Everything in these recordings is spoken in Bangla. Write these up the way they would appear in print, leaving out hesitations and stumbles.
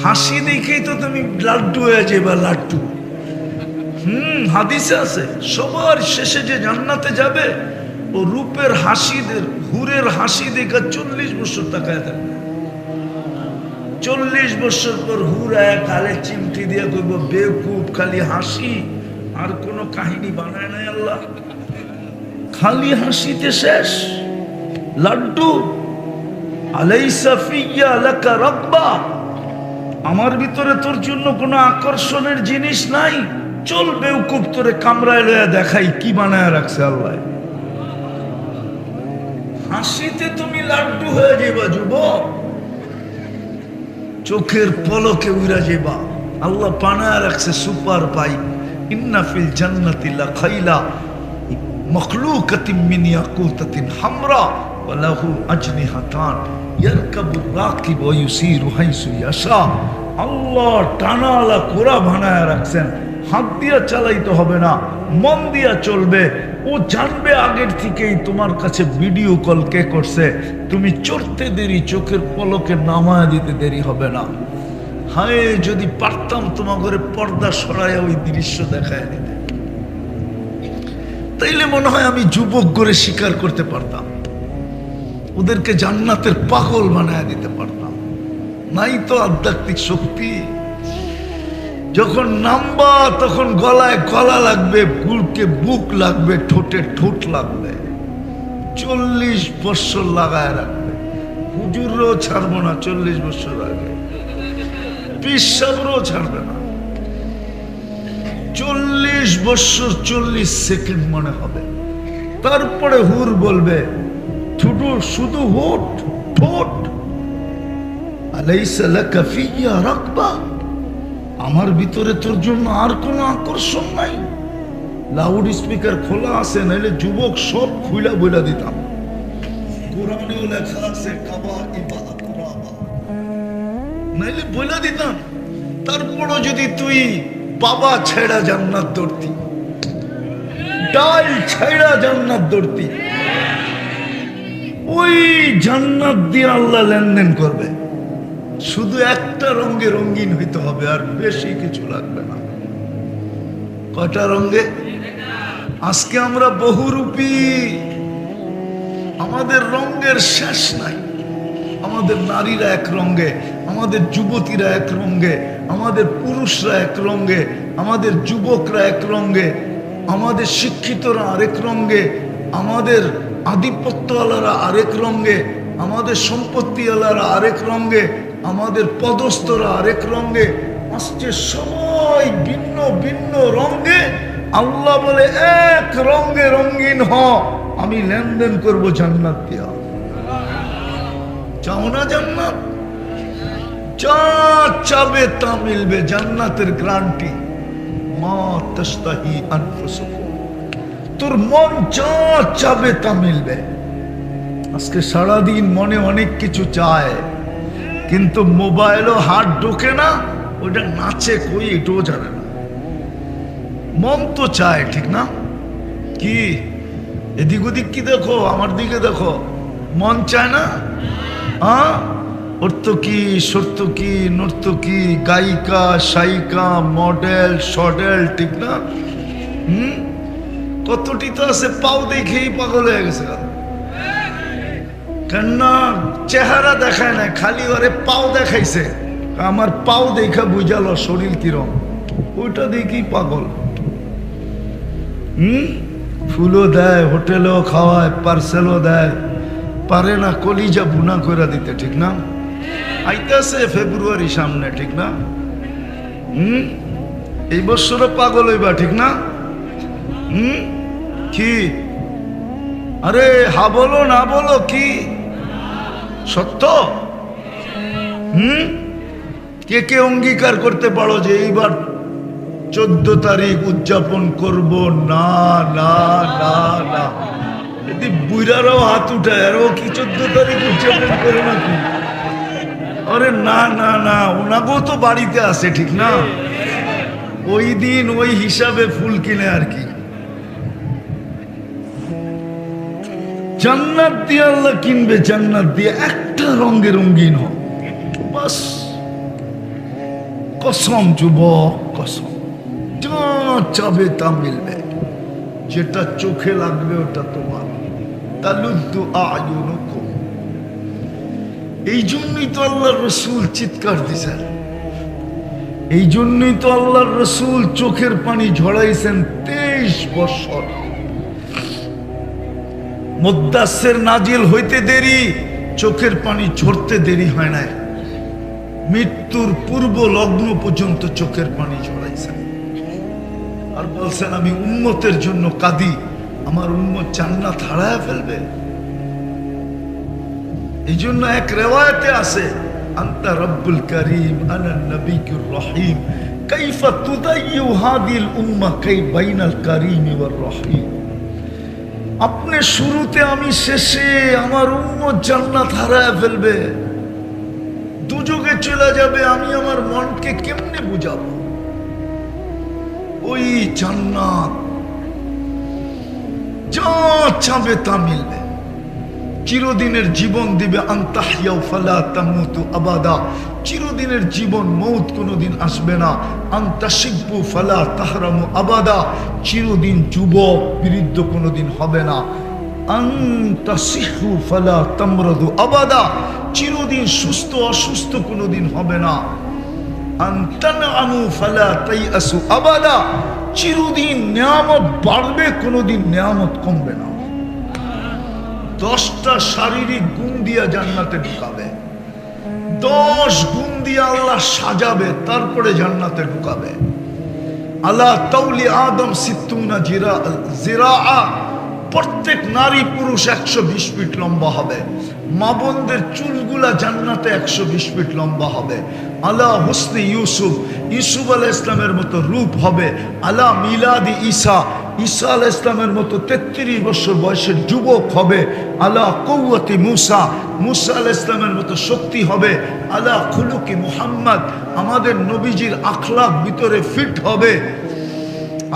হাসি দেখেই তো তুমি লাড্ডু হয়ে যাবে, লাড্ডু। হাদিসে আছে সবার শেষে যে জান্নাতে যাবে ও রূপের হাসিদের, হুরের হাসি দেখা 40 বছর তাকায় থাকবে। 40 বছর পর হুর এক কালে চিমটি দিয়ে কইব, বেকুব, খালি হাসি, আর কোনো কাহিনী বানায় নাই আল্লাহ, খালি হাসিতে শেষ। লাড্ডু আলাইসা ফিয়া লাকা রাব্বা, আমার ভিতরে তোর জন্য কোনো আকর্ষণের জিনিস নাই, চল বেকুব, তোরে কামরায় লইয়া দেখাই কি বানায় রাখছে আল্লাহ। হাসিতে তুমি লাড্ডু হয়ে যাবা যুবক, চোখের পলকে উড়া যাবা। আল্লাহ বানায় রাখছে সুপার বাইক। ইন্না ফিল জান্নাতি লাখাইলা মখলুকাতিন মিন ইয়াকুতাতিন হামরা ওয়া লাহু আজনিহাতান ইয়ারকাবুর রাকিব ওয়া ইউসিরু হাইসু ইয়াশা। আল্লাহ টানালা কোরা বানায় রাখছেন, হাত দিয়া চালাইতে হবে না, মন দিয়া চলবে। ও জানবে আগের থেকেই তোমার কাছে ভিডিও কল কে করছে, তুমি চড়তে দেরি, চোখের পলকে নামায় দিতে দেরি হবে না। হায় যদি পারতাম তোমার ঘরে পর্দা সরাইয়া ওই দৃশ্য দেখায় দিতে, তাইলে মনে হয় আমি যুবক করে স্বীকার করতে পারতাম, ওদেরকে জান্নাতের পাগল বানায় দিতে পারতাম। নাই তো আধ্যাত্মিক শক্তি। যখন নামবা তখন গলায় গলা লাগবে, বুকে বুক লাগবে, ঠোঁটে ঠোঁট লাগবে। 40 বছর লাগায় রাখবে। হুজুরও ছাড়বো না 40 বছর আগে, পীর সাহেবরাও ছাড়বে না। 40 বছর 40 সেকেন্ড মনে হবে। তারপরে হুর বলবে, ঠুটু শুধু হোট ঠোঁট, আলাইসা লাকা ফিয়া রাকবা, আমার ভিতরে তোর জন্য আর কোনো আকর্ষণ নাই। লাউড স্পিকার খোলা আছে, নাইলে যুবক সব খুইলা বইলা দিতাম। কোরআনেও লেখা আছে কাবা ইবাদত রাবা, নাইলে বইলা দিতাম। তারপরও যদি তুই বাবা ছেড়া জান্নাত দৌড়তি, ডাল ছেড়া জান্নাত দৌড়তি, ওই জান্নাত দিয়ে আল্লাহ লেনদেন করবে। শুধু একটা রঙে রঙিন হইতে হবে, আর বেশি কিছু লাগবে না। কয়টা রঙে? আজকে আমরা বহুরূপী, আমাদের রঙের শেষ নাই। আমাদের নারীরা এক রঙে, আমাদের যুবতীরা এক রঙে, আমাদের পুরুষরা এক রঙে, আমাদের যুবকরা এক রঙে, আমাদের শিক্ষিতরা আরেক রঙে, আমাদের আধিপত্যওয়ালারা আরেক রঙে, আমাদের সম্পত্তিওয়ালারা আরেক রঙে, আমাদের পদস্থরা আরেক রঙে। আসছে সবাই ভিন্ন ভিন্ন রঙে। আল্লাহ বলে এক রঙে রঙিন হ, আমি লেনদেন করব জান্নাত দিয়া। চাও না জান্নাত? যা চাবে তা মিলবে, জান্নাতের গ্যারান্টি। মা তাশতাহি আনফুসুকুম, তোর মন যা চাবে তা মিলবে। আজকে সারাদিন মনে অনেক কিছু চায়, কিন্তু মোবাইলও হাত ঢোকে না, ওইটা নাচে কই এটাও জানে না। মন তো চায়, ঠিক না? কি এদিক ওদিক কি দেখো, আমার দিকে দেখো, মন চায় না? হ্যাঁ, অর্থকি, সর্তকি, নর্তকি, গায়িকা, সায়িকা, মডেল, সডেল, ঠিক না? কতটি তো আছে পাও দেখেই পাগল হয়ে গেছে। কেননা চেহারা দেখায় না, খালি ওরে পাও দেখাইছে, আমার পাও দেখা বুঝালো শরীর কিরম, ওইটা দেখি পাগল। ফুলও দেয়, হোটেলেও খাওয়ায়, পার্সেলও দেয়, পারে না কলিজা বুনা করে দিতে, ঠিক না? আইতেছে ফেব্রুয়ারি সামনে, ঠিক না? এই বছরও পাগল হইবা, ঠিক না? কি আরে হা বলো না বলো, কি সত্য? কে কে অঙ্গীকার করতে পারো যে এইবার 14 তারিখ উদযাপন করব? না না না না, এটি বুইরারাও হাত উঠায়, আরও কি 14 তারিখ উদযাপন করে নাকি? আরে না না না, ওনাকেও তো বাড়িতে আছে, ঠিক না? ওই দিন ওই হিসাবে ফুল কিনে আর কি। জান্নাত দিয়ে আল্লাহ কিনবে, জান্নাত দিয়ে একটা রঙে রঙিন হোক বাস। কসম যুবক, কসম, যা চাবে তা মিলবে। যেটা চোখে লাগবে ওটা তোমার। তালুদ্দু আয়ুনুকুম। এই জন্যই তো আল্লাহর রাসূল চিৎকার দিছেন, এই জন্যই তো আল্লাহর রাসূল চোখের পানি ঝরাইছেন 23 বছর। মুদ্দাসসির নাজিল হইতে দেরি, চোখের পানি ঝরতে দেরি হয় না। মৃত্যুর পূর্ব লগ্ন পর্যন্ত চোখের পানি ঝরাইছেন। আর বলছেন আমি উম্মতের জন্য কাঁদি, আমার উম্মত জান্নাত হারায় ফেলবে। এই জন্য এক রিওয়ায়াতে আছে, আনতা রব্বুল করিম আনা নবিয়্যুর রহিম কাইফা তুদাইয়ু হাদিল উম্মাহ কাই বাইনাল করিম ওয়ার রহিম। আপনি শুরুতে আমি শেষে, আমার উম্মত জান্নাত হারায় ফেলবে, দুযোগে চলে যাবে, আমি আমার মনকে কেমনে বুঝাবো? ওই জান্নাত যা চাবে তা মিলবে। চিরদিনের জীবন দিবে, আনতাহিয়াউ ফালা তামুতু আবাদা। চিরদিনের জীবন, মৌত কোনোদিন আসবে না। আনতাশিব্বু ফালা তাহরামু আবাদা। চিরদিন যুবক বৃদ্ধ কোনোদিন হবে না। আনতাসিহু ফালা তামরাদু আবাদা। চিরদিন সুস্থ অসুস্থ কোনোদিন হবে না। আনতানআমু ফালা তাইআসু আবাদা। চিরদিন নিয়ামত বাড়বে, কোনোদিন নিয়ামত কমবে না। 10টা শারীরিক গুণ দিয়া জান্নাতে ঢুকাবে, 10 গুণ দিয়ে আল্লাহ সাজাবে, তারপরে জান্নাতে ঢুকাবে। আলা তাউলি আদম সিত্তুনা জিরাআ। প্রত্যেক নারী পুরুষ 120 ফিট লম্বা হবে। মা বোনদের চুলগুলা জান্নাতে 120 ফিট লম্বা হবে। আলা হুসনে ইউসুফ, ইউসুফ আলাইহিস ইসলামের মতো রূপ হবে। আলা মিলাদি ঈসা, ঈসা আলাইহিস ইসলামের মতো 33 বছর বয়সের যুবক হবে। আলা কুওয়াতি মুসা, মুসা আলাইহিস ইসলামের মতো শক্তি হবে। আলা খুলুকি মুহাম্মদ, আমাদের নবীজির আখলাক ভিতরে ফিট হবে।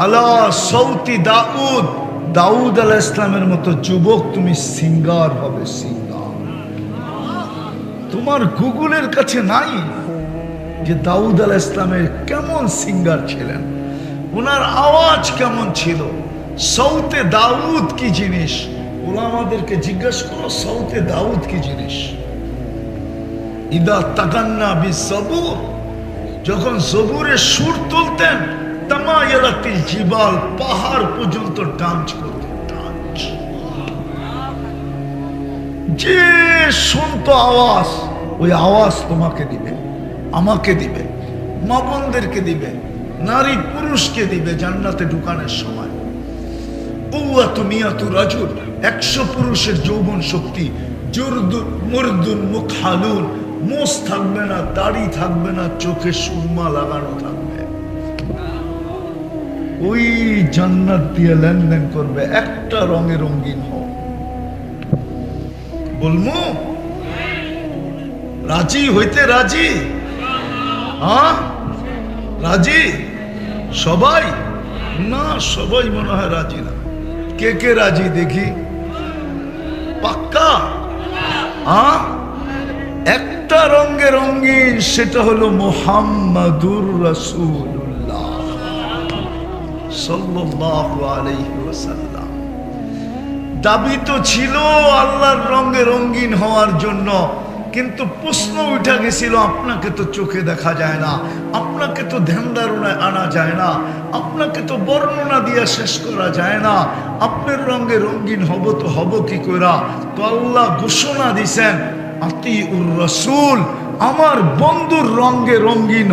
আলা সৌতি দাউদ, দাউদ আলাইহিস ইসলামের মতো যুবক তুমি সিঙ্গার হবে, সিঙ্গার। তোমার গুগলের কাছে নাই যে দাউদ আলাইহিস ইসলামের কেমন সিঙ্গার ছিলেন, ওনার আওয়াজ কেমন ছিল, সৌতে দাউদ কি জিনিস। ওলামাদেরকে জিজ্ঞেস করো সৌতে দাউদ কি জিনিস। ইদা তাগান্না বিসবুর, যখন জবুরে সুর তুলতেন, তামায়ালাতিল জিবাল, পাহাড় পর্যন্ত ডান্স করতেন, ডান্স। যে শুনতো আওয়াজ, ওই আওয়াজ তোমাকে দিবে, আমাকে দিবে, মা বোনদেরকে দিবে, নারী পুরুষকে দিবে জান্নাতে ঢুকানোর সময়। কুওয়াতু মিয়াতু রাজুল, 100 পুরুষের যৌবন শক্তি। জুরদুন মুরদুন মুকহালুন, মোষ থাকবে না, দাড়ি থাকবে না, চোখে সুরমা লাগানো থাকবে। ওই জান্নাত দিয়ে লেনদেন করবে। একটা রঙে রঙিন হও। বলমু রাজি হইতে রাজি? হ্যাঁ রাজি সবাই? না, সবাই মনে হয় রাজি না। কে কে রাজি দেখি? পাক্কা? হ্যাঁ, একটা রঙে রঙিন, সেটা হলো মুহাম্মাদুর রাসূলুল্লাহ সাল্লাল্লাহু আলাইহি ওয়াসাল্লাম। দাবি তো ছিল আল্লাহর রঙে রঙিন হওয়ার জন্য, কিন্তু প্রশ্ন উঠে গেছিল আপনাকে তো চোখে দেখা যায় না, আপনাকে তো ধ্যান ধারণায় আনা যায় না, আপনাকে তো বর্ণনা দিয়ে শেষ করা যায় না, আপনার রঙে রঙিন হব তো হব কি করা? তো আল্লাহ ঘোষণা দিছেন, আতিউর রাসূল, আমার বন্ধুর রঙে রঙিন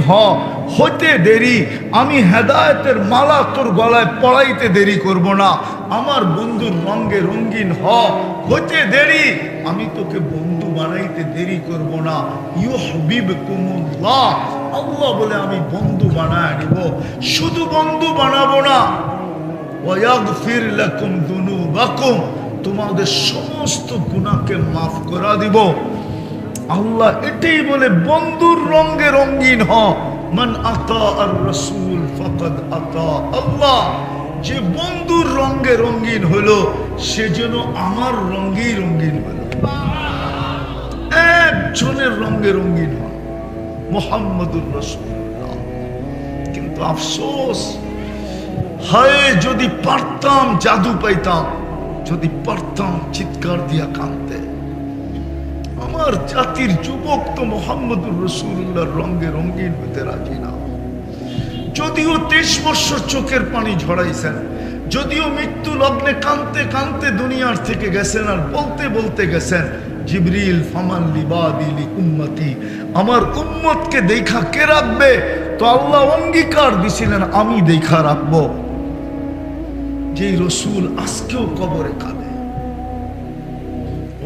হইতে দেরি, আমি হেদায়েতের মালা তোর গলায় পড়াইতে দেরি করব না। আমার বন্ধুর রঙে রঙিন হইতে দেরি, আমি তোকে বন্ধু বানাইতে দেরি করব না। ইউহিব্বুকুমুল্লাহ, আল্লাহ বলে আমি বন্ধু বানায় নিব। শুধু বন্ধু বানাবো না, ওয়াগফির লাকুম যুনুবাকুম, তোমাদের সমস্ত গুনাহকে মাফ করে দিব। আল্লাহ এটাই বলে বন্ধুর রঙে রঙিন মান আতা আর রাসূল ফাকাদ আতা আল্লাহ। যে বন্ধুর রঙে রঙিন হলো, সে যেন আমার রঙেই রঙিন হলো। একজনের রঙে রঙিন হন, মুহাম্মাদুর রাসূলুল্লাহ তো আফসোস, হায় যদি পারতাম জাদু পাইতাম, যদি পারতাম চিৎকার দিয়া কাঁদতে। আমার জাতির যুবক তো মোহাম্মদুর রাসূলুল্লাহর রঙে রঙিন হতে রাজি না। যদিও 23 বছর চোখের পানি ঝরাইছেন, যদিও মৃত্যু লগ্নে কাঁদতে কাঁদতে দুনিয়ার থেকে গেছেন, আর বলতে বলতে গেছেন জিবরিল ফামান লিবাদিলি উম্মতি, আমার উম্মতকে দেখা কে রাখবে? তো আল্লাহ অঙ্গীকার দিছিলেন আমি দেখা রাখবো। যেই রসুল আজকেও কবরে কাঁদে,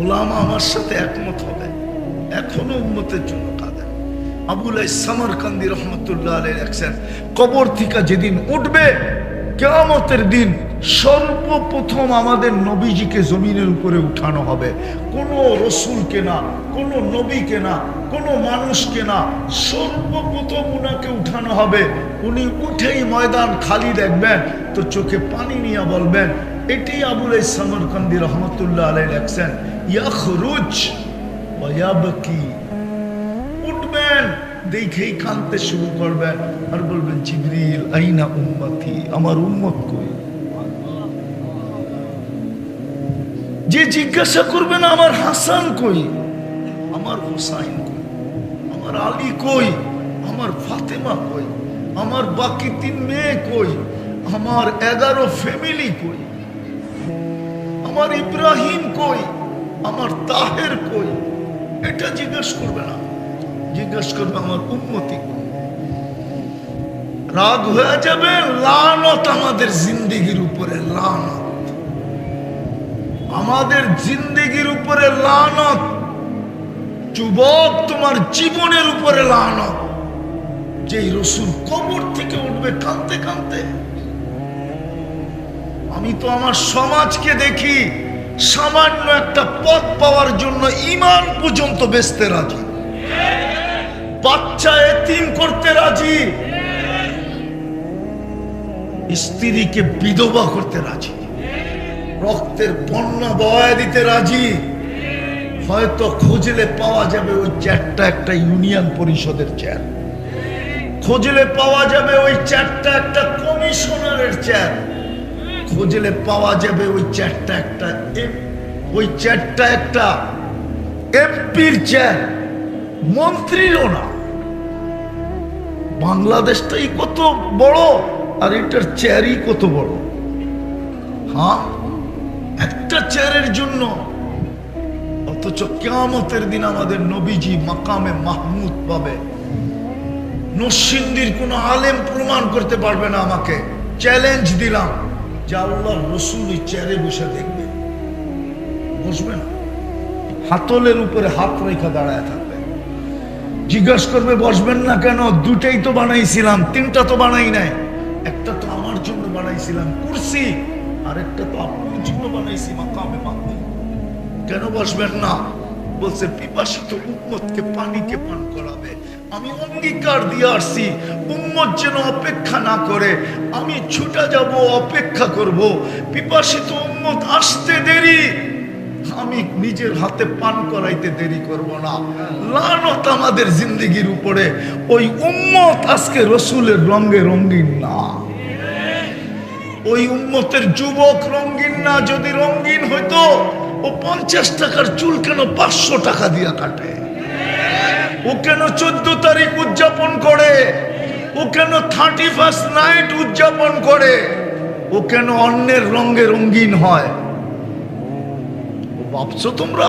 ওলামা আমার সাথে একমত হবে, এখনো উম্মতের জন্য কাঁদেন। আবুল সামারকান্দি রহমতুল্লাহ আলাইহি লেখছেন, কবর থেকে যেদিন উঠবে কিয়ামতের দিন সর্বপ্রথম আমাদের নবীজিকে জমিনের উপরে উঠানো হবে। কোনো রসুলকে না, কোনো নবীকে না, কোনো মানুষকে না, সর্বপ্রথম উনাকে উঠানো হবে। উনি উঠেই ময়দান খালি দেখবেন তো চোখে পানি নিয়ে বলবেন, এটি আবুল সামারকান্দি রহমতুল্লাহ আলাইহি লেখছেন, ইয়াখরুজ ওয়া ইয়াবকি, উঠবেন দেখেই কাঁদতে শুরু করবেন আর বলবেন জিবরিল আইনা উম্মতি, আমার উম্মত কই? যে জিজ্ঞাসা করবেন আমার হাসান কই, আমার হুসাইন কই, আমার আলী কই, আমার ফাতেমা কই, আমার বাকি 3 মেয়ে কই, আমার 11 ফ্যামিলি কই, আমার ইব্রাহিম কই, আমার তাহের কই? এটা জিজ্ঞেস করবে না, জিজ্ঞেস করবে আমার উম্মতি। রাগ হয়ে যাবে, লানত আমাদের জিন্দেগির উপরে, লানত আমাদের জিন্দেগির উপরে, লানত যুবক তোমার জীবনের উপরে লানত। যেই রসুল কবর থেকে উঠবে কাঁদতে কাঁদতে। আমি তো আমার সমাজকে দেখি সামান্য একটা পদ পাওয়ার জন্য ঈমান পর্যন্ত বেচতে রাজি, বাচ্চা এতিম করতে রাজি, স্ত্রীকে বিধবা করতে রাজি, রক্তের বন্যা বয়ে দিতে রাজি। হয়তো খুঁজলে পাওয়া যাবে ওই চেয়ারটা একটা ইউনিয়ন পরিষদের চেয়ার, খুঁজলে পাওয়া যাবে ওই চেয়ারটা একটা কমিশনারের চেয়ার, খুঁজলে পাওয়া যাবে ওই চেয়ারটা একটা এমপির চেয়ার, মন্ত্রীরও না। বাংলাদেশটাই কত বড় আর এটার চেয়ারই কত বড়। হ্যাঁ, একটা চেয়ারের জন্য। অথচ কিয়ামতের দিন আমাদের নবীজি মাকামে মাহমুদ পাবে। নরসিংদীর কোন আলেম প্রমাণ করতে পারবে না। আমাকে চ্যালেঞ্জ দিলাম যে আল্লাহর রাসূল ওই চেয়ারে বসে দেখবে, বসবে না, হাতলের উপরে হাত রেখা দাঁড়ায় থাকবে। জিজ্ঞাসা করবে বসবেন না কেন? দুটাই তো বানাইছিলাম, 3টা তো বানাই নাই। একটা তো আমার জন্য বানাইছিলাম কুরসি, আর একটা তো আপনার জন্য বানাইছি মাকামে মাহমুদ। কেন বসবেন না? বলছে পিপাসিত উম্মতকে পানিকে পান করাবে। আমি অঙ্গীকার দিয়ে আসছি, উম্মত যেন অপেক্ষা না করে, আমি ছুটে যাব, অপেক্ষা করব। পিপাসিত উম্মত আসতে দেরি, আমি নিজের হাতে পান করাইতে দেরি করব না। লানত আমাদের জিন্দেগির উপরে। ওই উম্মত আজকে রসুলের রঙে রঙিন না, ওই উম্মতের যুবক রঙিন না। যদি রঙিন হইতো ও 50 টাকার চুল কেন 500 টাকা দিয়া কাটে? ও কেন 14 তারিখ উদযাপন করে? ও কেন 31st নাইট উদযাপন করে? ও কেন অন্যের রঙে রঙিন হয়? ভাবছো তোমরা?